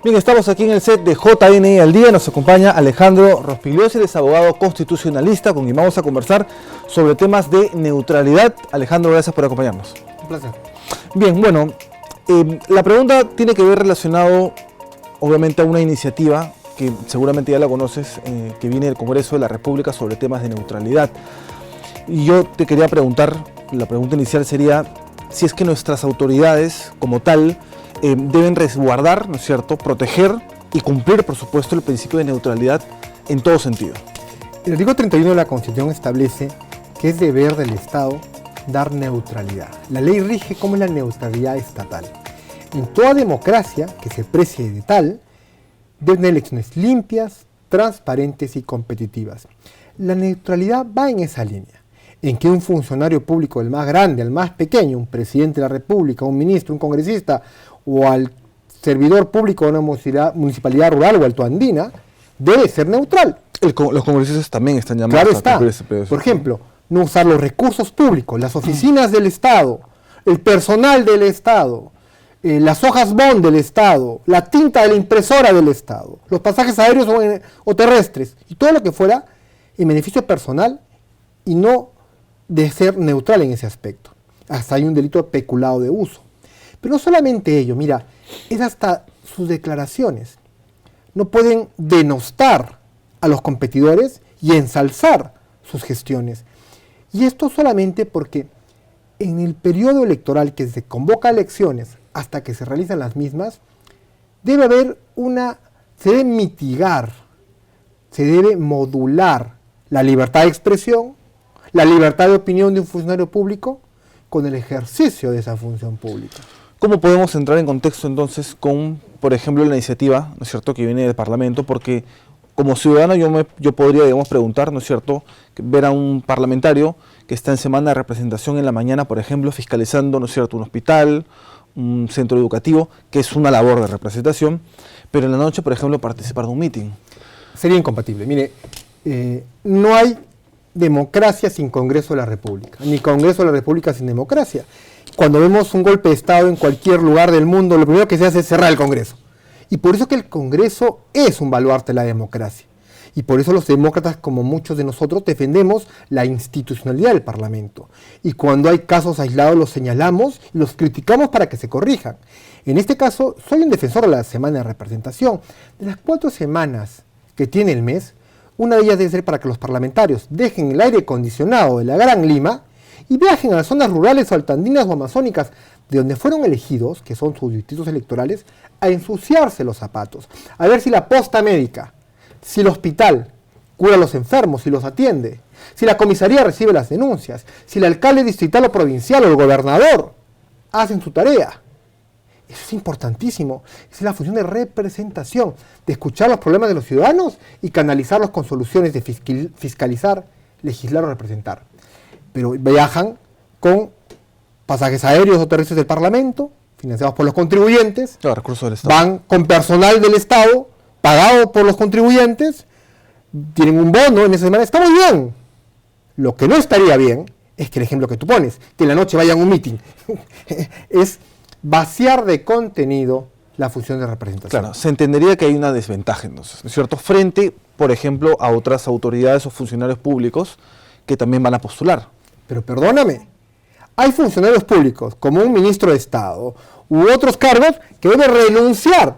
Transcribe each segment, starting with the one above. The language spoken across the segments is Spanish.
Bien, estamos aquí en el set de JNI al Día. Nos acompaña Alejandro Rospigliosi, es abogado constitucionalista, con quien vamos a conversar sobre temas de neutralidad. Alejandro, gracias por acompañarnos. Un placer. Bien, bueno, la pregunta tiene que ver relacionado, obviamente, a una iniciativa que seguramente ya la conoces, que viene del Congreso de la República sobre temas de neutralidad. Y yo te quería preguntar, la pregunta inicial sería, si es que nuestras autoridades, como tal, deben resguardar, ¿no es cierto?, proteger y cumplir, por supuesto, el principio de neutralidad en todo sentido. El artículo 31 de la Constitución establece que es deber del Estado dar neutralidad. La ley rige cómo es la neutralidad estatal. En toda democracia que se precie de tal, deben haber elecciones limpias, transparentes y competitivas. La neutralidad va en esa línea, en que un funcionario público, el más grande, el más pequeño, un presidente de la República, un ministro, un congresista, o al servidor público de una municipalidad rural o altoandina, debe ser neutral. Los congresistas también están llamados Claro está. a cumplir ese pedazo. Por ejemplo, no usar los recursos públicos, las oficinas del Estado, el personal del Estado, las hojas bond del Estado, la tinta de la impresora del Estado, los pasajes aéreos o terrestres, y todo lo que fuera en beneficio personal y no de ser neutral en ese aspecto. Hasta hay un delito de peculado de uso. Pero no solamente ello, mira, es hasta sus declaraciones. No pueden denostar a los competidores y ensalzar sus gestiones. Y esto solamente porque en el periodo electoral que se convoca elecciones hasta que se realizan las mismas, debe haber se debe mitigar, se debe modular la libertad de expresión, la libertad de opinión de un funcionario público con el ejercicio de esa función pública. ¿Cómo podemos entrar en contexto entonces con, por ejemplo, la iniciativa, ¿no es cierto?, que viene del Parlamento? Porque como ciudadano yo podría, digamos, preguntar, ¿no es cierto?, ver a un parlamentario que está en semana de representación en la mañana, por ejemplo, fiscalizando, ¿no es cierto?, un hospital, un centro educativo, que es una labor de representación, pero en la noche, por ejemplo, participar de un mitin. Sería incompatible. Mire, no hay democracia sin Congreso de la República, ni Congreso de la República sin democracia. Cuando vemos un golpe de Estado en cualquier lugar del mundo, lo primero que se hace es cerrar el Congreso. Y por eso que el Congreso es un baluarte de la democracia. Y por eso los demócratas, como muchos de nosotros, defendemos la institucionalidad del Parlamento. Y cuando hay casos aislados los señalamos y los criticamos para que se corrijan. En este caso, soy un defensor de la semana de representación. De las 4 semanas que tiene el mes, una de ellas debe ser para que los parlamentarios dejen el aire acondicionado de la Gran Lima y viajen a las zonas rurales o altoandinas o amazónicas de donde fueron elegidos, que son sus distritos electorales, a ensuciarse los zapatos, a ver si la posta médica, si el hospital cura a los enfermos, si los atiende, si la comisaría recibe las denuncias, si el alcalde distrital o provincial o el gobernador hacen su tarea. Eso es importantísimo. Esa es la función de representación, de escuchar los problemas de los ciudadanos y canalizarlos con soluciones de fiscalizar, legislar o representar. Pero viajan con pasajes aéreos o terrestres del Parlamento, financiados por los contribuyentes, Claro, recursos del Estado. van con personal del Estado, pagado por los contribuyentes, tienen un bono en esa semana, está muy bien. Lo que no estaría bien es que el ejemplo que tú pones, que en la noche vayan a un mitin, es vaciar de contenido la función de representación. Claro, se entendería que hay una desventaja entonces, ¿no es cierto?, frente, por ejemplo, a otras autoridades o funcionarios públicos que también van a postular. Pero perdóname, hay funcionarios públicos, como un ministro de Estado, u otros cargos, que deben renunciar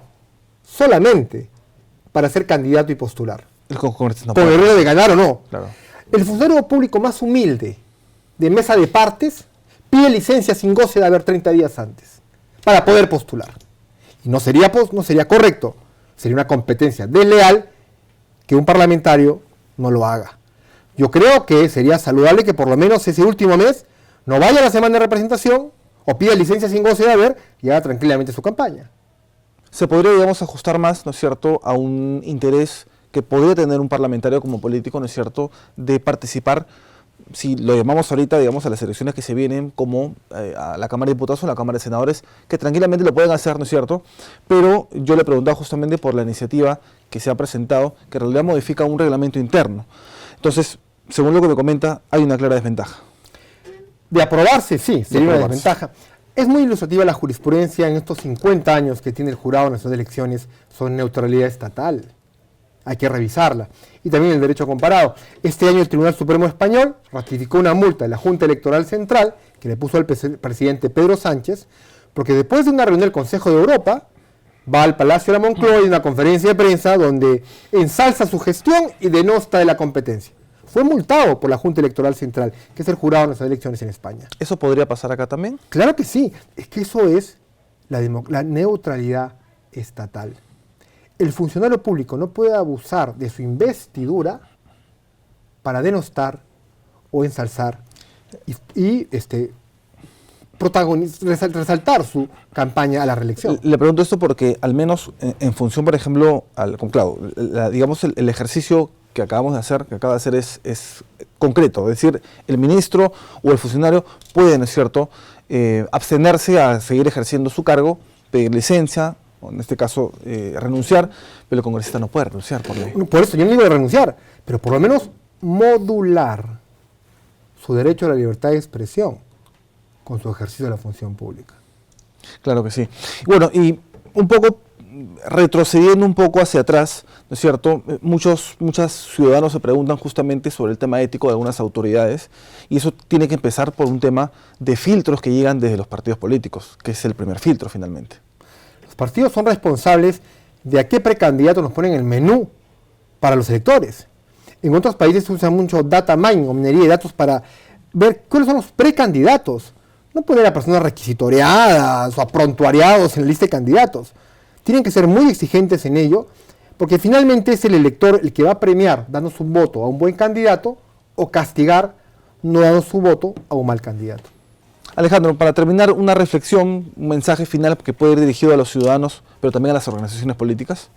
solamente para ser candidato y postular. El congresista no Con puede. el riesgo de ganar o no. Claro. El funcionario público más humilde, de mesa de partes, pide licencia sin goce de haber 30 días antes, para poder postular. Y no sería correcto, sería una competencia desleal que un parlamentario no lo haga. Yo creo que sería saludable que por lo menos ese último mes no vaya a la semana de representación o pida licencia sin goce de haber y haga tranquilamente su campaña. Se podría, digamos, ajustar más, ¿no es cierto?, a un interés que podría tener un parlamentario como político, ¿no es cierto?, de participar, si lo llamamos ahorita, digamos, a las elecciones que se vienen, como a la Cámara de Diputados o a la Cámara de Senadores, que tranquilamente lo pueden hacer, ¿no es cierto?, pero yo le preguntaba justamente por la iniciativa que se ha presentado, que en realidad modifica un reglamento interno. Entonces, según lo que me comenta, hay una clara desventaja. De aprobarse, sí, sería una desventaja. Es muy ilustrativa la jurisprudencia en estos 50 años que tiene el Jurado Nacional de Elecciones sobre neutralidad estatal. Hay que revisarla. Y también el derecho comparado. Este año el Tribunal Supremo Español ratificó una multa de la Junta Electoral Central que le puso al presidente Pedro Sánchez, porque después de una reunión del Consejo de Europa, va al Palacio de la Moncloa y una conferencia de prensa donde ensalza su gestión y denosta de la competencia. Fue multado por la Junta Electoral Central, que es el Jurado Nacional de Elecciones en España. ¿Eso podría pasar acá también? Claro que sí. Es que eso es la neutralidad estatal. El funcionario público no puede abusar de su investidura para denostar o ensalzar y resaltar su campaña a la reelección. Le pregunto esto porque al menos en función, por ejemplo, claro, digamos el ejercicio que acaba de hacer es concreto, es decir, el ministro o el funcionario puede, ¿no es cierto?, abstenerse a seguir ejerciendo su cargo, pedir licencia, o en este caso renunciar, pero el congresista no puede renunciar por ley. Por eso yo no digo de renunciar, pero por lo menos modular su derecho a la libertad de expresión con su ejercicio de la función pública. Claro que sí. Bueno, y un poco retrocediendo un poco hacia atrás, ¿no es cierto? Muchos ciudadanos se preguntan justamente sobre el tema ético de algunas autoridades, y eso tiene que empezar por un tema de filtros que llegan desde los partidos políticos, que es el primer filtro finalmente. Los partidos son responsables de a qué precandidato nos ponen el menú para los electores. En otros países se usa mucho data mining o minería de datos para ver cuáles son los precandidatos. No poner a personas requisitoriadas o a prontuariados en la lista de candidatos. Tienen que ser muy exigentes en ello, porque finalmente es el elector el que va a premiar dando su voto a un buen candidato o castigar no dando su voto a un mal candidato. Alejandro, para terminar, una reflexión, un mensaje final que puede ir dirigido a los ciudadanos, pero también a las organizaciones políticas.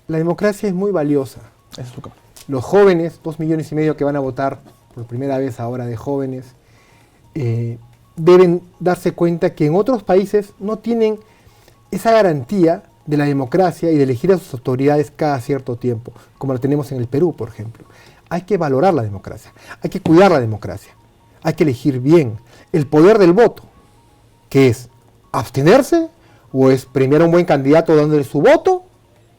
La democracia es muy valiosa. Ese es su campo. Los jóvenes, 2,5 millones que van a votar por primera vez ahora de jóvenes, deben darse cuenta que en otros países no tienen esa garantía de la democracia y de elegir a sus autoridades cada cierto tiempo, como lo tenemos en el Perú, por ejemplo. Hay que valorar la democracia, hay que cuidar la democracia, hay que elegir bien el poder del voto, que es abstenerse, o es premiar a un buen candidato dándole su voto,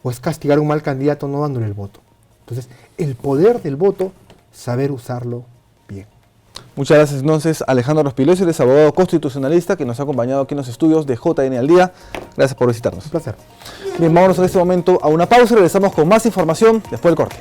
o es castigar a un mal candidato no dándole el voto. Entonces, el poder del voto, saber usarlo bien. Muchas gracias entonces Alejandro Rospigliosi, eres abogado constitucionalista que nos ha acompañado aquí en los estudios de JN al Día. Gracias por visitarnos. Un placer. Bien, vámonos en este momento a una pausa y regresamos con más información después del corte.